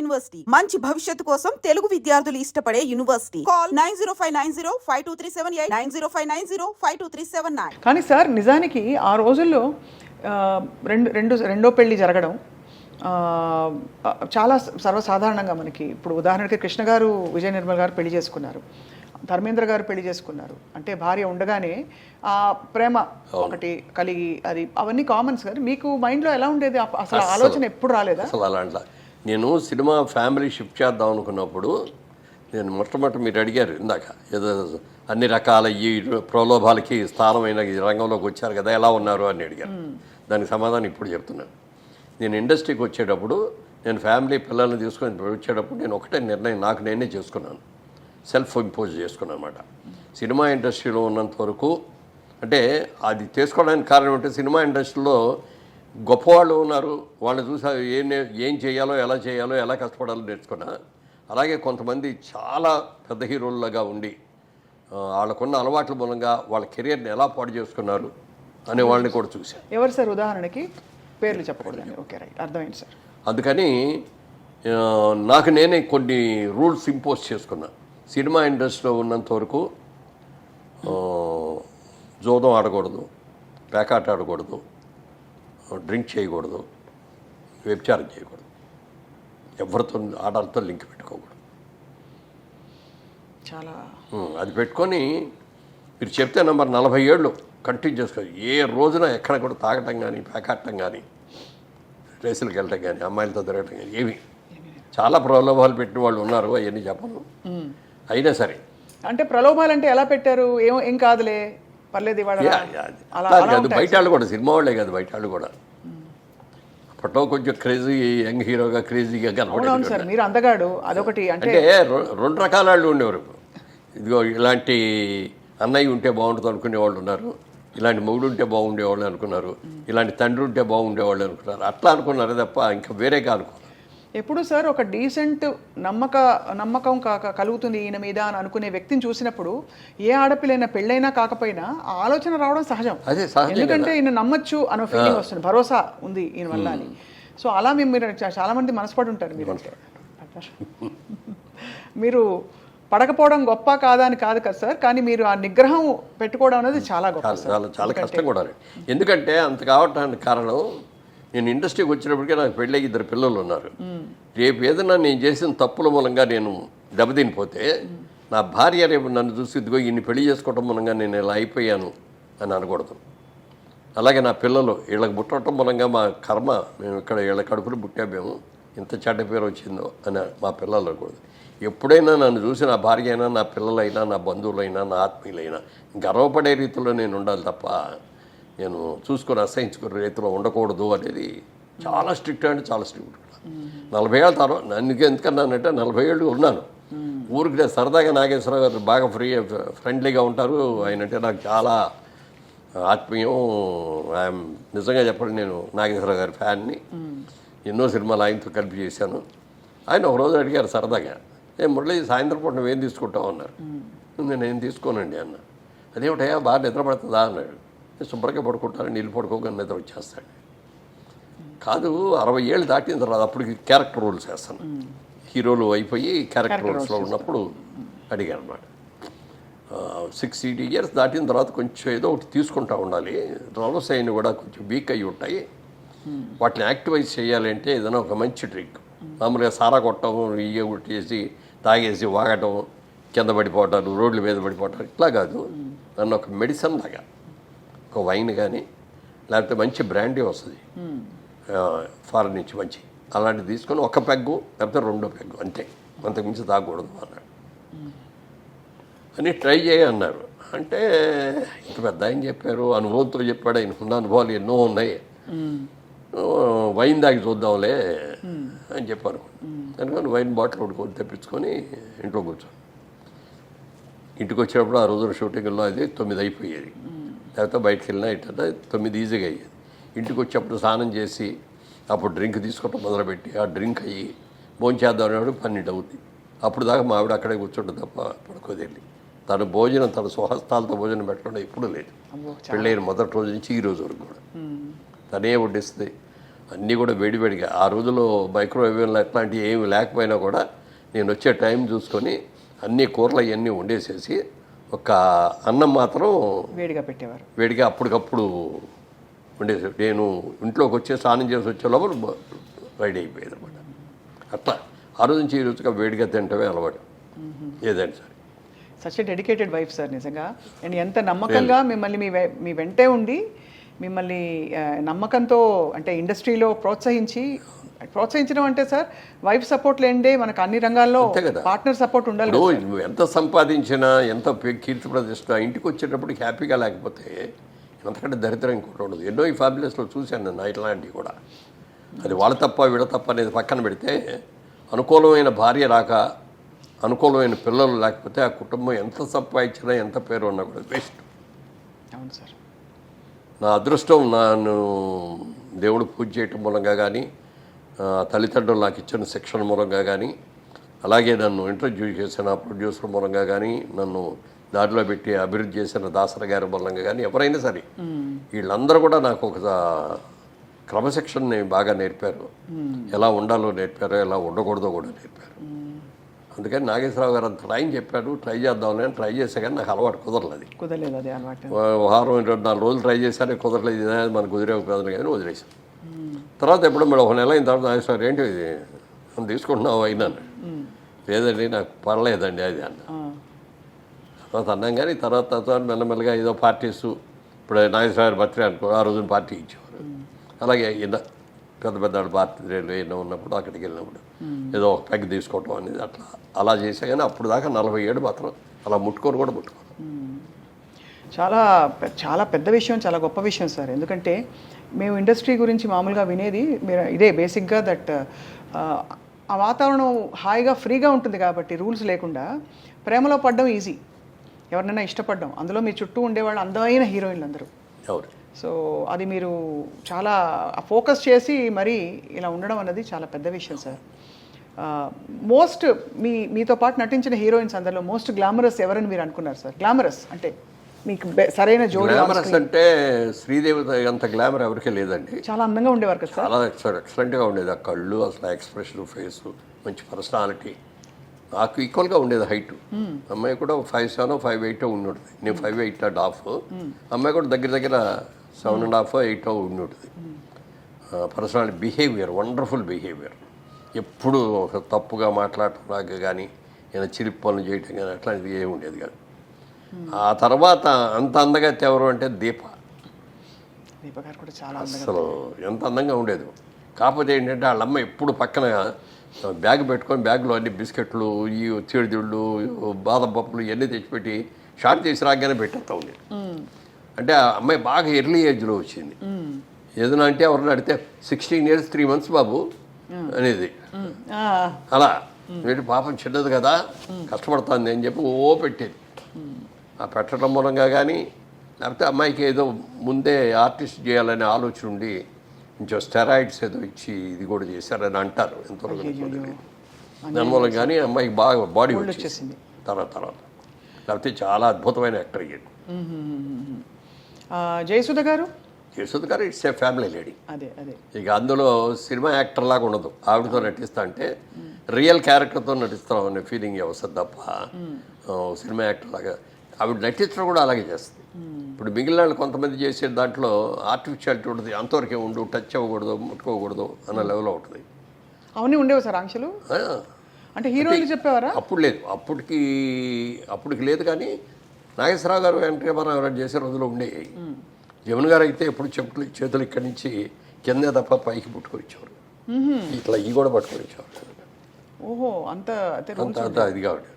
University మంచి భవిష్యత్తు కోసం తెలుగు విద్యార్థులు ఇష్టపడే యూనివర్సిటీ. కాల్ 9059052378 9059052379. కానీ సార్ నిజానికి ఆ రోజుల్లో రెండో పెళ్లి జరగడం చాలా సర్వసాధారణంగా మనకి. ఇప్పుడు ఉదాహరణకి కృష్ణ గారు విజయ నిర్మల్ గారు పెళ్లి చేసుకున్నారు, ధర్మేంద్ర గారు పెళ్లి చేసుకున్నారు. అంటే భార్య ఉండగానే ఆ ప్రేమ ఒకటి కలిగి అది అవన్నీ కామన్స్. కానీ మీకు మైండ్లో ఎలా ఉండేది? అసలు ఆలోచన ఎప్పుడు రాలేదా? అసలు అలాంటి నేను సినిమా ఫ్యామిలీ షిఫ్ట్ చేద్దాం అనుకున్నప్పుడు నేను మొట్టమొదటి మీరు అడిగారు ఇందాక ఏదో అన్ని రకాల ఈ ప్రలోభాలకి స్థానమైన ఈ రంగంలోకి వచ్చారు కదా, ఎలా ఉన్నారు అని అడిగారు. దానికి సమాధానం ఇప్పుడు చెప్తున్నాను. నేను ఇండస్ట్రీకి వచ్చేటప్పుడు నేను ఫ్యామిలీ పిల్లల్ని తీసుకొని వచ్చేటప్పుడు నేను ఒకటే నిర్ణయం నాకు నేనే చేసుకున్నాను, సెల్ఫ్ ఇంపోజ్ చేసుకున్నాను అనమాట. సినిమా ఇండస్ట్రీలో ఉన్నంత వరకు అంటే అది చేసుకోవడానికి కారణం అంటే సినిమా ఇండస్ట్రీలో గొప్పవాళ్ళు ఉన్నారు, వాళ్ళు చూసా ఏం చేయాలో ఎలా చేయాలో ఎలా కష్టపడాలో నేర్చుకున్నా. అలాగే కొంతమంది చాలా పెద్ద హీరోలుగా ఉండి వాళ్ళకున్న అలవాట్ల మూలంగా వాళ్ళ కెరియర్ని ఎలా పాడు చేసుకున్నారు అనే వాళ్ళని కూడా చూశాను. ఎవరు సార్ ఉదాహరణకి? పేర్లు చెప్పకూడదండి. ఓకే, రైట్, అర్థమైంది సార్. అందుకని నాకు నేనే కొన్ని రూల్స్ ఇంపోజ్ చేసుకున్నా. సినిమా ఇండస్ట్రీలో ఉన్నంత వరకు జోదం ఆడకూడదు, పేకాట ఆడకూడదు, డ్రింక్ చేయకూడదు, వ్యభిచారం చేయకూడదు, ఎవరితో ఆడాలతో లింక్ పెట్టుకోకూడదు. చాలా అది పెట్టుకొని మీరు చెప్తే నెంబర్ 40 ఏళ్ళు కంటిన్యూ చేసుకోవాలి. ఏ రోజున ఎక్కడ కూడా తాగటం కానీ పేకాటం కానీ రేసులకు వెళ్ళటం కానీ అమ్మాయిలతో తిరగటం కానీ ఏమి చాలా ప్రలోభాలు పెట్టిన వాళ్ళు ఉన్నారు, అవన్నీ చెప్పను. అయినా సరే అంటే ప్రలోభాలు అంటే ఎలా పెట్టారు? ఏం కాదులే పర్లేదు అది బయట వాళ్ళు కూడా, సినిమా వాళ్ళే కాదు బయట వాళ్ళు కూడా అప్పట్లో కొంచెం క్రేజీ యంగ్ హీరోగా క్రేజీగా కనపడేది సార్. మీరు అందగాడు అదొకటి అంటే రెండు రకాల వాళ్ళు ఉండేవారు. ఇదిగో ఇలాంటి అన్నయ్య ఉంటే బాగుంటుంది అనుకునే వాళ్ళు ఉన్నారు, ఇలాంటి మొగుడు ఉంటే బాగుండేవాళ్ళు అనుకున్నారు, ఇలాంటి తండ్రి ఉంటే బాగుండేవాళ్ళు అనుకున్నారు. అట్లా అనుకున్నారు తప్ప ఇంకా వేరేగా అనుకున్నారు. ఎప్పుడు సార్ ఒక డీసెంట్ నమ్మకం కలుగుతుంది ఈయన మీద అని అనుకునే వ్యక్తిని చూసినప్పుడు ఏ ఆడపిల్లైనా పెళ్ళైనా కాకపోయినా ఆ ఆలోచన రావడం సహజం. అదే సహజం, ఎందుకంటే ఈయన నమ్మచ్చు అనే ఫీలింగ్ వస్తుంది, భరోసా ఉంది ఈయన వల్ల అని. సో అలా మీరు చాలా మంది మనసుపడి ఉంటారు. మీరు పడకపోవడం గొప్ప కాదా అని కాదు కదా సార్, కానీ మీరు ఆ నిగ్రహం పెట్టుకోవడం అనేది చాలా గొప్ప. చాలా కష్టం కూడా. ఎందుకంటే అంత కావటానికి కారణం నేను ఇండస్ట్రీకి వచ్చినప్పటికీ నాకు పెళ్ళి 2 పిల్లలు ఉన్నారు. రేపు ఏదైనా నేను చేసిన తప్పుల మూలంగా నేను దెబ్బతినిపోతే నా భార్య రేపు నన్ను చూసి ఇదిగో ఇన్ని పెళ్లి చేసుకోవటం మూలంగా నేను ఇలా అయిపోయాను అని అనకూడదు. అలాగే నా పిల్లలు వీళ్ళకి పుట్టడం మూలంగా మా కర్మ, మేము ఇక్కడ వీళ్ళ కడుపులు పుట్టామేమో ఇంత చెడ్డ పేరు వచ్చిందో అని మా పిల్లలు అనకూడదు. ఎప్పుడైనా నన్ను చూసి నా భార్య అయినా నా పిల్లలైనా నా బంధువులైనా నా ఆత్మీయులైనా గర్వపడే రీతిలో నేను ఉండాలి తప్ప నేను చూసుకొని అసహించుకునే రీతిలో ఉండకూడదు అనేది చాలా స్ట్రిక్ట్ అంటే చాలా స్ట్రిక్ట్. 40 ఏళ్ళ తర్వాత అందుకే ఎందుకన్నానంటే 40 ఏళ్ళు ఉన్నాను ఊరికి. సరదాగా నాగేశ్వరరావు గారు బాగా ఫ్రెండ్లీగా ఉంటారు. ఆయన అంటే నాకు చాలా ఆత్మీయం. ఐఎమ్ నిజంగా చెప్పండి, నేను నాగేశ్వరరావు గారి ఫ్యాన్ని. ఎన్నో సినిమాలు ఆయనతో కలిపి చేశాను. ఆయన ఒకరోజు అడిగారు సరదాగా, మురళి సాయంత్రం పూట నువ్వేం తీసుకుంటావు అన్నారు. నేను తీసుకోనండి అన్న. అదేమిటయా బాగా నిద్ర పడుతుందా అన్నాడు. శుభ్రంగా పడుకుంటాను, నీళ్ళు పడుకోగానే నిద్ర వచ్చేస్తాడు. కాదు 60 ఏళ్ళు దాటిన తర్వాత అప్పటికి క్యారెక్టర్ రోల్స్ వేస్తాను. హీరోలు అయిపోయి క్యారెక్టర్ రోల్స్లో ఉన్నప్పుడు అడిగాను అనమాట. 60 ఇయర్స్ దాటిన తర్వాత కొంచెం ఏదో ఒకటి తీసుకుంటూ ఉండాలి. రోల్స్ అయిన కూడా కొంచెం వీక్ అయ్యి ఉంటాయి, వాటిని యాక్టివైజ్ చేయాలి అంటే ఏదైనా ఒక మంచి డ్రింక్. మామూలుగా సారా కొట్టడం, ఇయ్య కొట్టేసి తాగేసి వాగటం, కింద పడిపోవటాలు, రోడ్ల మీద పడిపోవటాలు ఇట్లా కాదు. నన్ను ఒక మెడిసిన్ లాగా ఒక వైన్ కానీ లేకపోతే మంచి బ్రాండీ వస్తుంది ఫారెన్ నుంచి మంచి, అలాంటివి తీసుకొని 1 పెగ్గు లేకపోతే 2 పెగ్గు అంతే, అంతకుమించి తాగకూడదు అన్నాడు. అని ట్రై చేయన్నారు. అంటే ఇంత పెద్ద ఆయన చెప్పారు, అనుభవంతో చెప్పాడు. ఆయనకున్న అనుభవాలు ఎన్నో ఉన్నాయి. వైన్ దాగి చూద్దాంలే అని చెప్పాను. అందుకని వైన్ బాటిల్ కొనుక్కొని తెప్పించుకొని ఇంట్లో కూర్చొని ఇంటికి వచ్చినప్పుడు ఆ రోజున షూటింగ్లో అది 9 అయిపోయేది. లేకపోతే బయటకు వెళ్ళినా ఇట్లా 9 ఈజీగా అయ్యేది. ఇంటికి వచ్చేప్పుడు స్నానం చేసి అప్పుడు డ్రింక్ తీసుకోవటం మొదలుపెట్టి ఆ డ్రింక్ అయ్యి భోంచేద్దాం అనేవాడు 12 అవుతుంది. అప్పుడు దాకా మా ఆవిడ అక్కడే కూర్చుంటుంది తప్ప పడుకోదెళ్ళి. తన భోజనం తన స్వహస్తాలతో భోజనం పెట్టడం ఎప్పుడూ లేదు. పెళ్ళైన మొదటి రోజు నుంచి ఈ రోజు వరకు కూడా తనే వడ్డిస్తుంది. అన్నీ కూడా వేడివేడిగా ఆ రోజుల్లో మైక్రోవేవ్ అట్లాంటివి ఏమి లేకపోయినా కూడా నేను వచ్చే టైం చూసుకొని అన్ని కూరలు అవన్నీ వండేసేసి ఒక అన్నం మాత్రం వేడిగా పెట్టేవారు. వేడిగా అప్పటికప్పుడు వండేసి నేను ఇంట్లోకి వచ్చే స్నానం చేసి వచ్చే లోపల రెడీ అయిపోయేది అనమాట. అట్లా ఆ రోజు నుంచి ఈ రోజుగా వేడిగా తింటమే అలవాటు ఏదైనా సరే. Such a dedicated wife sir నిజంగా. అండ్ ఎంత నమ్మకంగా మిమ్మల్ని మీ వెంటే ఉండి మిమ్మల్ని నమ్మకంతో అంటే ఇండస్ట్రీలో ప్రోత్సహించడం అంటే సార్ వైఫ్ సపోర్ట్ లేండే మనకు అన్ని రంగాల్లో పార్ట్నర్ సపోర్ట్ ఉండాలి. నువ్వు ఎంత సంపాదించినా ఎంత కీర్తి ప్రతిష్ట ఇంటికి వచ్చేటప్పటికి హ్యాపీగా లేకపోతే ఎంతకంటే దరిద్రం ఇంకోటి ఉండదు. ఎన్నో ఈ ఫ్యామిలీస్లో చూశాను నేను ఇట్లాంటివి కూడా. అది వాళ్ళ తప్ప వీళ్ళ తప్ప అనేది పక్కన పెడితే అనుకూలమైన భార్య రాక అనుకూలమైన పిల్లలు లేకపోతే ఆ కుటుంబం ఎంత సంపాదించినా ఎంత పేరు ఉన్నా కూడా వేస్ట్. అవును సార్. నా అదృష్టం నన్ను దేవుడు పూజ చేయటం మూలంగా కానీ తల్లిదండ్రులు నాకు ఇచ్చిన శిక్షణ మూలంగా కానీ అలాగే నన్ను ఇంట్రడ్యూస్ చేసిన ప్రొడ్యూసర్ మూలంగా కానీ నన్ను దారిలో పెట్టి అభివృద్ధి చేసిన దాసర గారి మూలంగా కానీ ఎవరైనా సరే వీళ్ళందరూ కూడా నాకు ఒక క్రమశిక్షణని బాగా నేర్పారు. ఎలా ఉండాలో నేర్పారు, ఎలా ఉండకూడదో కూడా నేర్పారు. అందుకని నాగేశ్వరరావు గారు అంత ట్రైన్ చెప్పాడు, ట్రై చేద్దామని ట్రై చేసా కానీ నాకు అలవాటు కుదరలేదు అది అలవాటు. వారం 24 రోజులు ట్రై చేశానే కుదరలేదు. ఇది మనకు కుదిరే కుదరదు కానీ వదిలేసాం. తర్వాత ఎప్పుడు మేడం ఒక నెల అయిన తర్వాత నాగేశ్వరరావు ఏంటి ఇది తీసుకుంటున్నావు అయినాను. లేదండి నాకు పర్లేదండి అది అన్న. తర్వాత అన్నాం కానీ తర్వాత మెల్లమెల్లగా ఏదో పార్టీసు ఇప్పుడు నాగేశ్వరరావు బర్త్డే అనుకో ఆ రోజున పార్టీ ఇచ్చేవారు. అలాగే పెద్ద పెద్ద పార్టీలు ఎన్నో ఉన్నప్పుడు అక్కడికి వెళ్ళినప్పుడు ఏదో ఒక పెగ్ తీసుకోవటం అనేది అలా చేసా కానీ అప్పుడు దాకా 47 మాత్రం అలా ముట్టుకోరు. చాలా చాలా పెద్ద విషయం, చాలా గొప్ప విషయం సార్. ఎందుకంటే మేము ఇండస్ట్రీ గురించి మామూలుగా వినేది మీరు ఇదే బేసిక్గా దట్ ఆ వాతావరణం హాయిగా ఫ్రీగా ఉంటుంది కాబట్టి రూల్స్ లేకుండా ప్రేమలో పడడం ఈజీ, ఎవరినైనా ఇష్టపడడం. అందులో మీ చుట్టూ ఉండేవాళ్ళు అందమైన హీరోయిన్లు అందరూ. సో అది మీరు చాలా ఫోకస్ చేసి మరీ ఇలా ఉండడం అన్నది చాలా పెద్ద విషయం సార్. మీతో పాటు నటించిన హీరోయిన్స్ అందరిలో మోస్ట్ గ్లామరస్ ఎవరని మీరు అనుకున్నారు సార్? గ్లామరస్ అంటే మీకు సరైన జోడి. గ్లామరస్ అంటే శ్రీదేవి అంత గ్లామర్ ఎవరికే లేదండి. చాలా అందంగా ఉండేవారు కదా సార్. చాలా ఎక్సలెంట్గా ఉండేది. ఆ కళ్ళు అసలు ఎక్స్ప్రెషన్ ఫేసు మంచి పర్సనాలిటీ. నాకు ఈక్వల్గా ఉండేది హైట్. అమ్మాయి కూడా 5'7" 5'8" ఉండి ఉంటుంది. నేను 5'8.5". అమ్మాయి కూడా దగ్గర 7.5 8 ఉండి ఉంటుంది. Personality, behaviour, wonderful behaviour. ఎప్పుడు ఒక తప్పుగా మాట్లాడటం నాకు కానీ ఏదైనా చిరిపి పనులు చేయటం కానీ అట్లాంటిది ఏమి ఉండేది కాదు. ఆ తర్వాత అంత అందగత్తె ఎవరు అంటే దీప గారు కూడా చాలా అసలు ఎంత అందంగా ఉండేది. కాకపోతే ఏంటంటే వాళ్ళ అమ్మ ఎప్పుడు పక్కన బ్యాగ్ పెట్టుకొని బ్యాగ్లో అన్ని బిస్కెట్లు, ఈ చీడిదిళ్ళు, బాదం పప్పులు ఇవన్నీ తెచ్చిపెట్టి షార్ట్ చేసి రాగానే పెట్టేస్తా ఉండేది. అంటే ఆ అమ్మాయి బాగా ఎర్లీ ఏజ్లో వచ్చింది. ఏదైనా అంటే ఎవరిని అడిగితే 16 years 3 months బాబు అనేది. అలా వీటి పాపం చిన్నది కదా కష్టపడుతుంది అని చెప్పి పెట్టేది. ఆ పెట్టడం మూలంగా కానీ లేకపోతే అమ్మాయికి ఏదో ముందే ఆర్టిస్ట్ చేయాలనే ఆలోచన ఉండి కొంచెం స్టెరాయిడ్స్ ఏదో ఇచ్చి ఇది కూడా చేశారని అంటారు. ఎంతవరకు దాని మూలంగా కానీ అమ్మాయికి బాగా బాడీ వచ్చేసింది తర్వాత. లేకపోతే చాలా అద్భుతమైన యాక్టర్ అయ్యాడు. జయసుధ గారు ఇట్స్ ఏ ఫ్యామిలీ లేడీ. అదే ఇక అందులో సినిమా యాక్టర్ లాగా ఉండదు. ఆవిడతో నటిస్తా అంటే రియల్ క్యారెక్టర్తో నటిస్తాం అనే ఫీలింగ్ వస్తుంది తప్ప సినిమా యాక్టర్ లాగా ఆవిడ నటించడం కూడా అలాగే చేస్తుంది. ఇప్పుడు మిగిలిన వాళ్ళు కొంతమంది చేసే దాంట్లో ఆర్టిఫిషియాలిటీ ఉంటుంది. అంతవరకే ఉండు, టచ్ అవ్వకూడదు, ముట్టుకోకూడదు అన్న లెవెల్లో ఉంటుంది. అవన్నీ ఉండేవి సార్ ఆంక్షలు. అంటే హీరోయిన్ చెప్పేవారా? అప్పుడు లేదు, అప్పటికి లేదు. కానీ నాగేశ్వరరావు గారు ఎన్టీ రామారావు చేసే రోజుల్లో ఉండేవి. జమున గారు అయితే ఎప్పుడు చేతులు ఇక్కడి నుంచి కిందే తప్ప పైకి పుట్టుకొచ్చేవారు. ఇట్లా ఈ కూడా పట్టుకొచ్చేవారు. ఓహో, అంత ఇదిగా ఉండేది.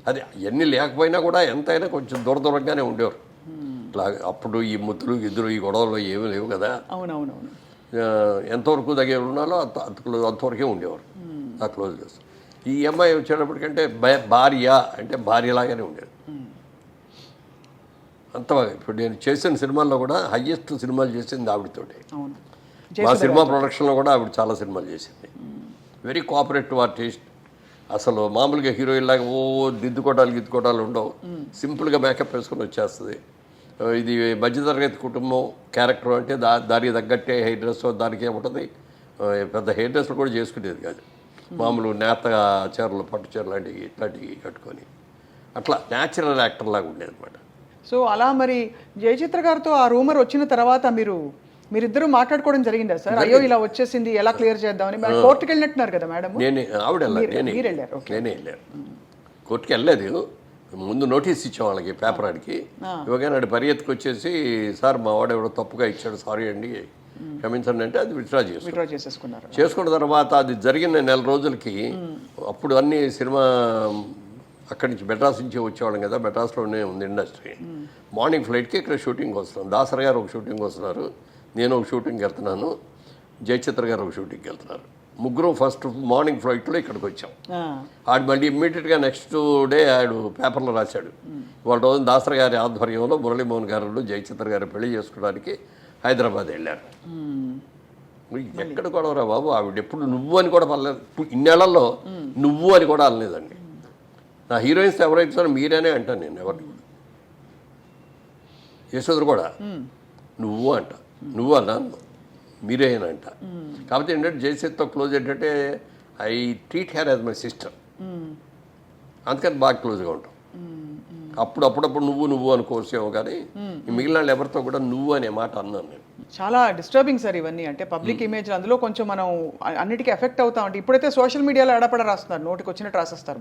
అది ఎన్ని లేకపోయినా కూడా ఎంతైనా కొంచెం దూరంగానే ఉండేవారు. ఇట్లా అప్పుడు ఈ ముద్దులు గిద్దులు ఈ గొడవలు ఏమీ లేవు కదా. అవునవునవును. ఎంతవరకు దగ్గర ఉన్నాలో అంతవరకే ఉండేవారు. ఆ క్లోజ్ చేస్తారు. ఈ అమ్మాయి వచ్చేటప్పటికంటే భార్య అంటే భార్యలాగానే ఉండేది. అంత ఇప్పుడు నేను చేసిన సినిమాల్లో కూడా హయ్యెస్ట్ సినిమాలు చేసింది ఆవిడతోటి. మా సినిమా ప్రొడక్షన్లో కూడా ఆవిడ చాలా సినిమాలు చేసింది. Very cooperative artist. అసలు మామూలుగా హీరోయిన్ లాగా గిద్దుకోవడాలు ఉండవు. సింపుల్గా మేకప్ వేసుకొని వచ్చేస్తుంది. ఇది మధ్యతరగతి కుటుంబం క్యారెక్టర్ అంటే దానికి తగ్గట్టే హెయిర్ డ్రెస్ దానికే ఉంటుంది. పెద్ద హెయిర్ డ్రెస్లు కూడా చేసుకునేది కాదు. మామూలు నేత చీరలు, పట్టు చీరలు లాంటివి ఇట్లాంటివి కట్టుకొని అట్లా న్యాచురల్ యాక్టర్ లాగా ఉండేది అనమాట. సో అలా మరి జయచిత్ర గారితో ఆ రూమర్ వచ్చిన తర్వాత మీరిద్దరూ మాట్లాడుకోవడం జరిగిందా సార్? అయ్యో ఇలా వచ్చేసింది, ఎలా క్లియర్ చేద్దామని. కోర్టుకి వెళ్ళినట్టున్నారు కదా మేడం? ఆవిడ మీరు వెళ్ళారు? నేనే వెళ్ళాను. కోర్టుకి వెళ్ళలేదు, ముందు నోటీస్ ఇచ్చాం వాళ్ళకి, పేపర్ ఆడికి ఇవ్వగానే ఆడి పరిగెత్తుకు వచ్చేసి, సార్ మా వాడు ఎవడో తప్పుగా ఇచ్చాడు, సారీ అండి క్షమించండి అంటే అది విత్డ్రా చేసుకున్నారు. చేసుకున్న తర్వాత అది జరిగిన నెల రోజులకి అప్పుడు అన్ని సినిమా అక్కడి నుంచి మెడ్రాస్ నుంచి వచ్చేవాళ్ళం కదా, మెడ్రాస్లోనే ఉంది ఇండస్ట్రీ. మార్నింగ్ ఫ్లైట్కి ఇక్కడ షూటింగ్ వస్తున్నాం. దాసరి గారు ఒక షూటింగ్ వస్తున్నారు, నేను ఒక షూటింగ్కి వెళ్తున్నాను, జయచిత్ర గారు ఒక షూటింగ్కి వెళ్తున్నారు. ముగ్గురు ఫస్ట్ మార్నింగ్ ఫ్లైట్లో ఇక్కడికి వచ్చాం. ఆడు మళ్ళీ ఇమ్మీడియట్గా నెక్స్ట్ డే ఆడు పేపర్లో రాశాడు, వాళ్ళ రోజు దాసరి గారి ఆధ్వర్యంలో మురళీమోహన్ గారు జయచిత్ర గారు పెళ్లి చేసుకోవడానికి హైదరాబాద్ వెళ్ళారు. ఎక్కడ కూడా రా బాబు, ఆవిడ ఎప్పుడు నువ్వు అని కూడా పర్లేదు, ఇన్నేళ్లలో నువ్వు అని కూడా అనలేదండి. నా హీరోయిన్స్ ఎవరైతే మీరేనే అంటాను నేను, ఎవరిని కూడా. యశోదరు కూడా నువ్వు అంట, నువ్వు అన్నాను, మీరేనా అంట. కాకపోతే ఏంటంటే జయసేత్తో క్లోజ్ ఏంటంటే I treat her as my sister, అందుకని బాగా క్లోజ్గా ఉంటాం. అప్పుడప్పుడు నువ్వు అనుకోవచ్చేమో, కానీ మిగిలిన వాళ్ళు ఎవరితో కూడా నువ్వు అనే మాట అన్నాను నేను. చాలా డిస్టర్బింగ్ సార్ ఇవన్నీ. అంటే పబ్లిక్ ఇమేజ్ అందులో కొంచెం మనం అన్నిటికీ ఎఫెక్ట్ అవుతాం. అంటే ఇప్పుడైతే సోషల్ మీడియాలో ఎడపడ రాస్తున్నారు, నోటికి వచ్చినట్టు రాసేస్తారు.